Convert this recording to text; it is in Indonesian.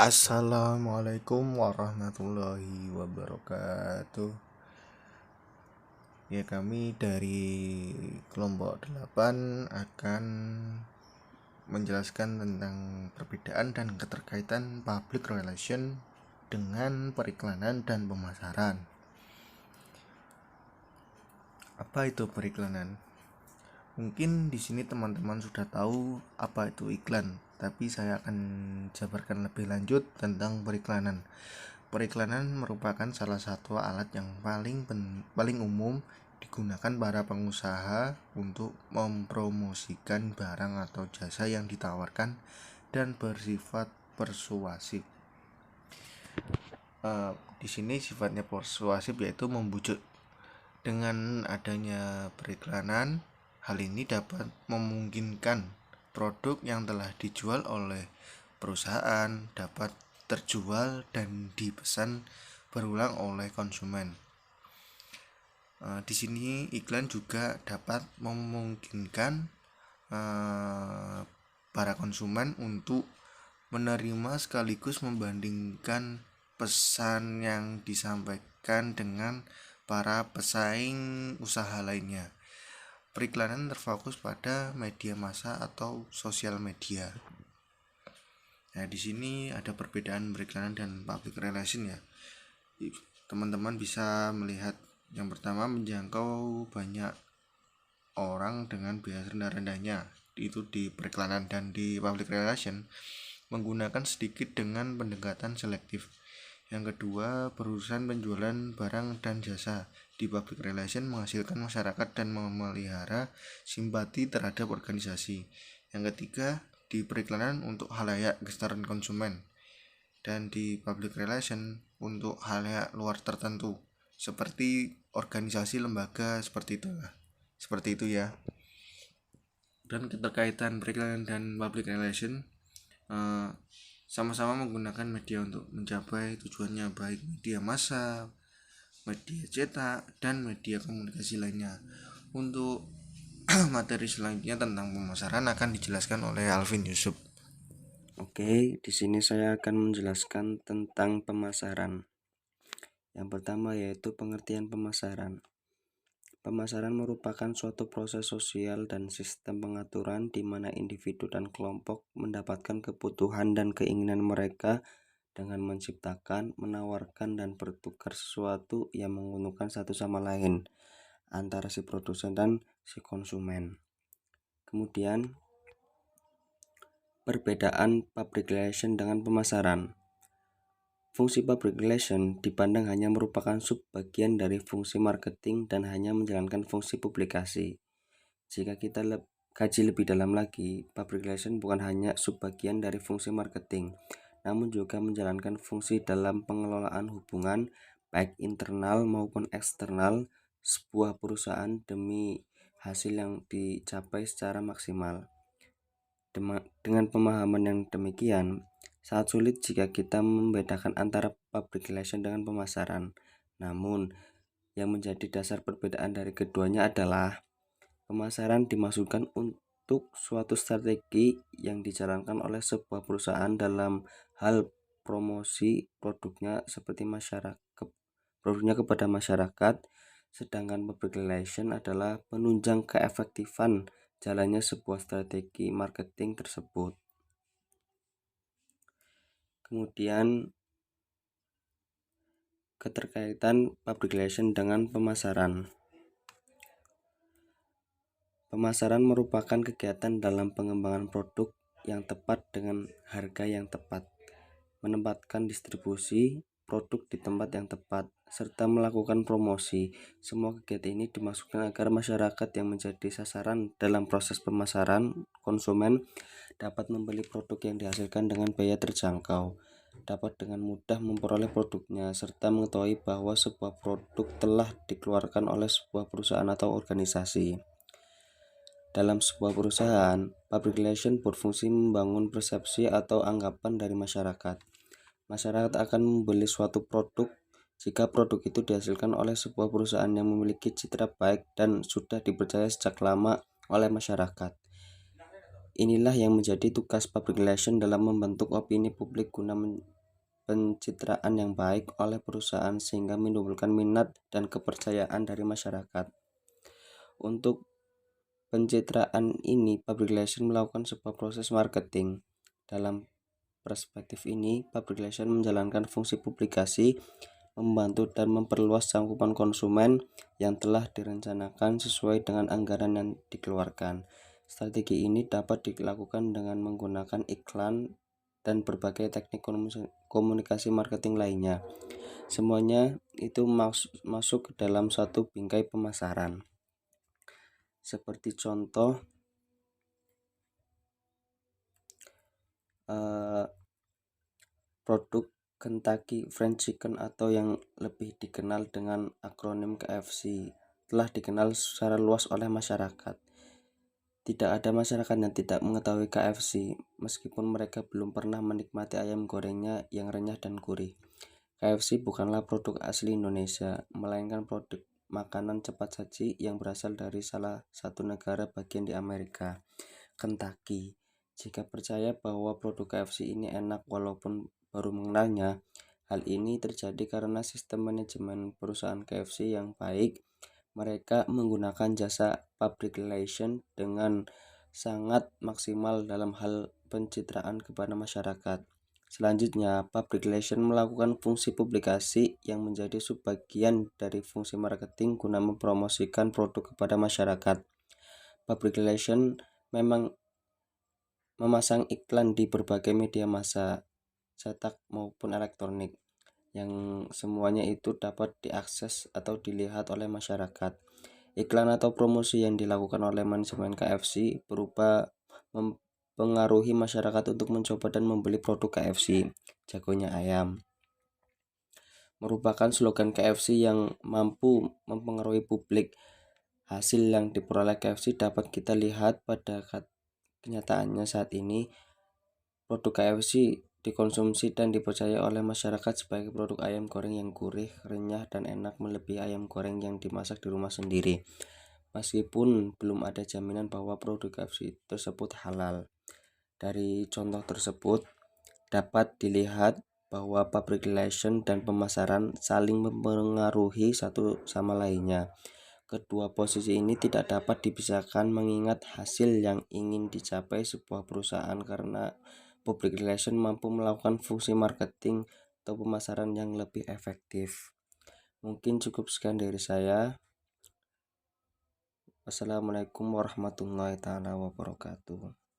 Assalamualaikum warahmatullahi wabarakatuh. Ya, kami dari kelompok 8 akan menjelaskan tentang perbedaan dan keterkaitan public relation dengan periklanan dan pemasaran. Apa itu periklanan? Mungkin di sini teman-teman sudah tahu apa itu iklan, tapi saya akan jabarkan lebih lanjut tentang periklanan. Periklanan merupakan salah satu alat yang paling umum digunakan para pengusaha untuk mempromosikan barang atau jasa yang ditawarkan dan bersifat persuasif. Di sini sifatnya persuasif yaitu membujuk. Dengan adanya periklanan, hal ini dapat memungkinkan produk yang telah dijual oleh perusahaan dapat terjual dan dipesan berulang oleh konsumen. Di sini iklan juga dapat memungkinkan para konsumen untuk menerima sekaligus membandingkan pesan yang disampaikan dengan para pesaing usaha lainnya. Periklanan terfokus pada media massa atau sosial media. Nah, di sini ada perbedaan periklanan dan public relation ya. Teman-teman bisa melihat yang pertama, menjangkau banyak orang dengan biaya rendah-rendahnya, itu di periklanan. Dan di public relation menggunakan sedikit dengan pendekatan selektif. Yang kedua, berurusan penjualan barang dan jasa. Di public relation menghasilkan masyarakat dan memelihara simpati terhadap organisasi. Yang ketiga, di periklanan untuk halayak gestaran konsumen. Dan di public relation untuk halayak luar tertentu, seperti organisasi, lembaga, seperti itu ya. Dan keterkaitan periklanan dan public relation sama-sama menggunakan media untuk mencapai tujuannya, baik media massa, media cetak, dan media komunikasi lainnya. Untuk materi selanjutnya tentang pemasaran akan dijelaskan oleh Alvin Yusuf. Oke, di sini saya akan menjelaskan tentang pemasaran. Yang pertama yaitu pengertian pemasaran. Pemasaran merupakan suatu proses sosial dan sistem pengaturan di mana individu dan kelompok mendapatkan kebutuhan dan keinginan mereka dengan menciptakan, menawarkan, dan bertukar sesuatu yang menguntungkan satu sama lain antara si produsen dan si konsumen. Kemudian, perbedaan public relation dengan pemasaran. Fungsi public relation dipandang hanya merupakan subbagian dari fungsi marketing dan hanya menjalankan fungsi publikasi. Jika kita kaji lebih dalam lagi, public relation bukan hanya subbagian dari fungsi marketing, namun juga menjalankan fungsi dalam pengelolaan hubungan baik internal maupun eksternal sebuah perusahaan demi hasil yang dicapai secara maksimal. Dengan pemahaman yang demikian, sangat sulit jika kita membedakan antara public relation dengan pemasaran. Namun, yang menjadi dasar perbedaan dari keduanya adalah pemasaran dimaksudkan untuk suatu strategi yang dijalankan oleh sebuah perusahaan dalam hal promosi produknya kepada masyarakat, sedangkan public relation adalah penunjang keefektifan jalannya sebuah strategi marketing tersebut. Kemudian keterkaitan public relation dengan pemasaran. Pemasaran merupakan kegiatan dalam pengembangan produk yang tepat dengan harga yang tepat, menempatkan distribusi produk di tempat yang tepat, serta melakukan promosi. Semua kegiatan ini dimaksudkan agar masyarakat yang menjadi sasaran dalam proses pemasaran, konsumen, dapat membeli produk yang dihasilkan dengan biaya terjangkau, dapat dengan mudah memperoleh produknya, serta mengetahui bahwa sebuah produk telah dikeluarkan oleh sebuah perusahaan atau organisasi. Dalam sebuah perusahaan, public relation berfungsi membangun persepsi atau anggapan dari masyarakat. Masyarakat akan membeli suatu produk jika produk itu dihasilkan oleh sebuah perusahaan yang memiliki citra baik dan sudah dipercaya sejak lama oleh masyarakat. Inilah yang menjadi tugas public relation dalam membentuk opini publik guna pencitraan yang baik oleh perusahaan sehingga menimbulkan minat dan kepercayaan dari masyarakat. Untuk pencitraan ini, public relation melakukan sebuah proses marketing. Dalam perspektif ini, public relation menjalankan fungsi publikasi, membantu dan memperluas cakupan konsumen yang telah direncanakan sesuai dengan anggaran yang dikeluarkan. Strategi ini dapat dilakukan dengan menggunakan iklan dan berbagai teknik komunikasi marketing lainnya. Semuanya itu masuk ke dalam satu bingkai pemasaran. Seperti contoh produk Kentucky Fried Chicken atau yang lebih dikenal dengan akronim KFC telah dikenal secara luas oleh masyarakat. Tidak ada masyarakat yang tidak mengetahui KFC, meskipun mereka belum pernah menikmati ayam gorengnya yang renyah dan gurih. KFC bukanlah produk asli Indonesia, melainkan produk makanan cepat saji yang berasal dari salah satu negara bagian di Amerika, Kentucky. Jika percaya bahwa produk KFC ini enak walaupun baru mengenalnya, hal ini terjadi karena sistem manajemen perusahaan KFC yang baik. Mereka menggunakan jasa public relation dengan sangat maksimal dalam hal pencitraan kepada masyarakat. Selanjutnya, public relation melakukan fungsi publikasi yang menjadi subbagian dari fungsi marketing guna mempromosikan produk kepada masyarakat. Public relation memang memasang iklan di berbagai media massa, cetak maupun elektronik, yang semuanya itu dapat diakses atau dilihat oleh masyarakat. Iklan atau promosi yang dilakukan oleh manajemen KFC berupa mempengaruhi masyarakat untuk mencoba dan membeli produk KFC, jagonya ayam. Merupakan slogan KFC yang mampu mempengaruhi publik. Hasil yang diperoleh KFC dapat kita lihat pada kenyataannya saat ini. Produk KFC dikonsumsi dan dipercaya oleh masyarakat sebagai produk ayam goreng yang gurih, renyah, dan enak melebihi ayam goreng yang dimasak di rumah sendiri. Meskipun belum ada jaminan bahwa produk KFC tersebut halal. Dari contoh tersebut dapat dilihat bahwa public relation dan pemasaran saling mempengaruhi satu sama lainnya. Kedua posisi ini tidak dapat dipisahkan mengingat hasil yang ingin dicapai sebuah perusahaan karena public relation mampu melakukan fungsi marketing atau pemasaran yang lebih efektif. Mungkin cukup sekian dari saya. Wassalamualaikum warahmatullahi wabarakatuh.